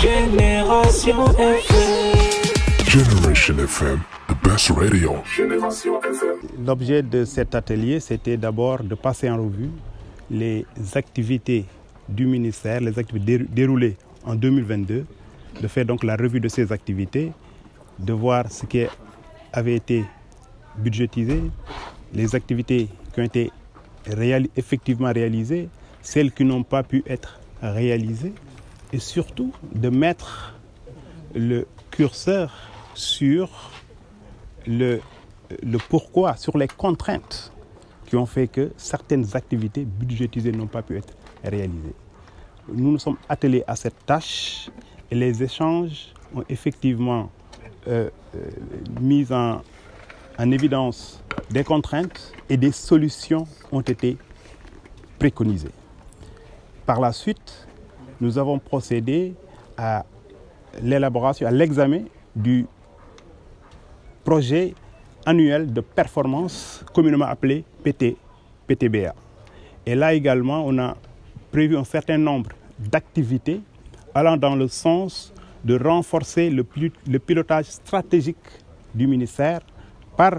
Génération FM. Generation FM, the best radio. Génération FM. L'objet de cet atelier, c'était d'abord de passer en revue les activités du ministère, les activités déroulées en 2022, de faire donc la revue de ces activités, de voir ce qui avait été budgétisé, les activités qui ont été effectivement réalisées, celles qui n'ont pas pu être réalisées, et surtout de mettre le curseur sur le pourquoi, sur les contraintes qui ont fait que certaines activités budgétisées n'ont pas pu être réalisées. Nous nous sommes attelés à cette tâche et les échanges ont effectivement mis en évidence des contraintes et des solutions ont été préconisées. Par la suite, nous avons procédé à l'élaboration, à l'examen du projet annuel de performance communément appelé PTBA. Et là également, on a prévu un certain nombre d'activités allant dans le sens de renforcer le pilotage stratégique du ministère par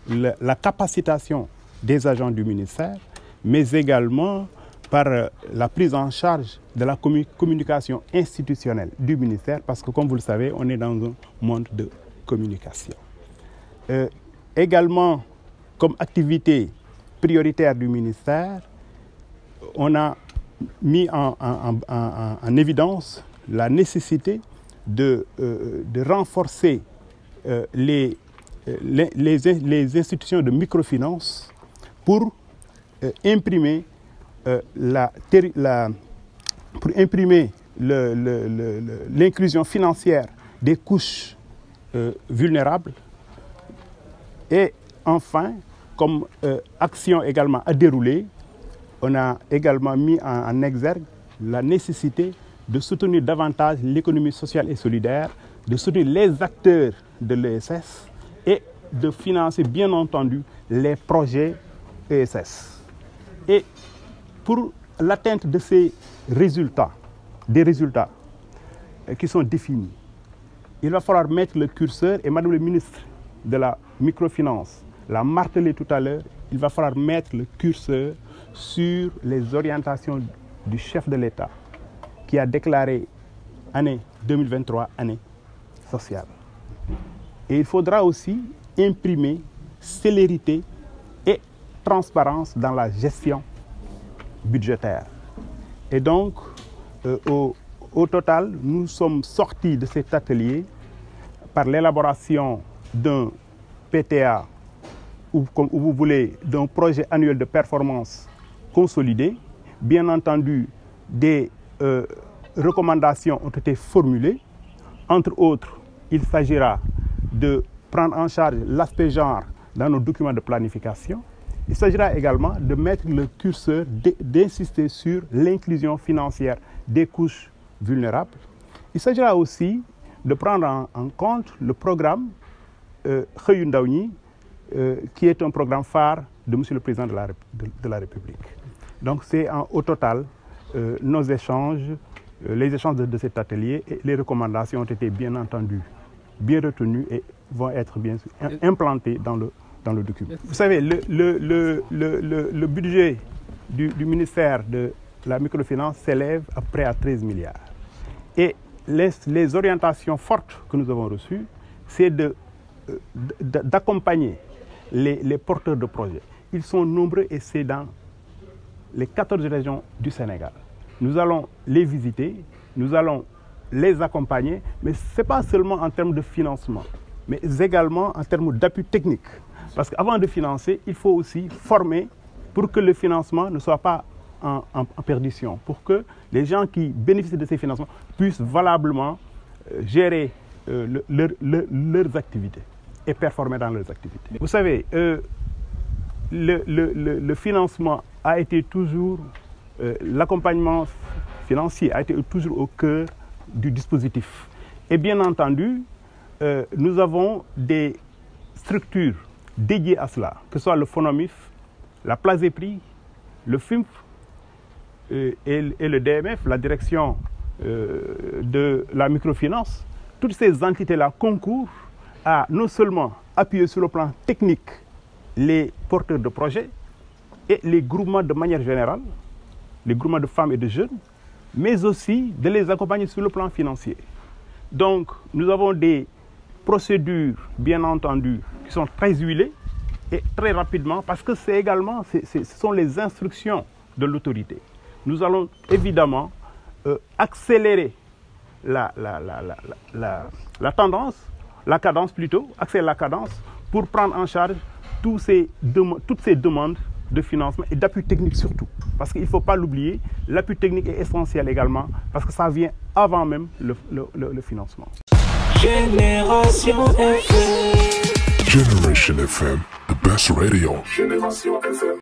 la capacitation des agents du ministère, mais également par la prise en charge de la communication institutionnelle du ministère, parce que comme vous le savez, on est dans un monde de communication. Également, comme activité prioritaire du ministère, on a mis en évidence la nécessité de renforcer les institutions de microfinance pour imprimer l'inclusion financière des couches vulnérables. Et enfin, comme action également à dérouler, on a également mis en exergue la nécessité de soutenir davantage l'économie sociale et solidaire, de soutenir les acteurs de l'ESS et de financer bien entendu les projets ESS. Et pour l'atteinte de ces résultats, des résultats qui sont définis, il va falloir mettre le curseur, et Madame le ministre de la microfinance l'a martelé tout à l'heure, il va falloir mettre le curseur sur les orientations du chef de l'État qui a déclaré année 2023, année sociale. Et il faudra aussi imprimer célérité et transparence dans la gestion budgétaire. Et donc, au total, nous sommes sortis de cet atelier par l'élaboration d'un PTA, ou comme vous voulez, d'un projet annuel de performance consolidé. Bien entendu, des recommandations ont été formulées. Entre autres, il s'agira de prendre en charge l'aspect genre dans nos documents de planification. Il s'agira également de mettre le curseur, d'insister sur l'inclusion financière des couches vulnérables. Il s'agira aussi de prendre en compte le programme Xëyu Ndaw ñi, qui est un programme phare de M. le Président de la République. Donc c'est au total nos échanges, les échanges de cet atelier et les recommandations ont été bien entendu bien retenues et vont être bien sûr implantées dans le document. Vous savez, le budget du ministère de la microfinance s'élève à près à 13 milliards. Et les orientations fortes que nous avons reçues, c'est d'accompagner les porteurs de projets. Ils sont nombreux et c'est dans les 14 régions du Sénégal. Nous allons les visiter, nous allons les accompagner, mais ce n'est pas seulement en termes de financement, mais également en termes d'appui technique. Parce qu'avant de financer, il faut aussi former pour que le financement ne soit pas en perdition, pour que les gens qui bénéficient de ces financements puissent valablement gérer leurs activités et performer dans leurs activités. Vous savez, le financement a été toujours, l'accompagnement financier a été toujours au cœur du dispositif. Et bien entendu, nous avons des structures dédiées à cela, que ce soit le FONOMIF, la Plasépri, le FIMF et le DMF, la Direction de la microfinance, toutes ces entités-là concourent à non seulement appuyer sur le plan technique les porteurs de projets et les groupements de manière générale, les groupements de femmes et de jeunes, mais aussi de les accompagner sur le plan financier. Donc, nous avons des procédures, bien entendu, qui sont très huilées et très rapidement, parce que c'est également, ce sont les instructions de l'autorité. Nous allons évidemment accélérer la cadence plutôt, accélérer la cadence pour prendre en charge toutes ces demandes de financement et d'appui technique surtout. Parce qu'il ne faut pas l'oublier, l'appui technique est essentiel également parce que ça vient avant même le financement. Génération FM. Generation FM, the best radio. Génération FM.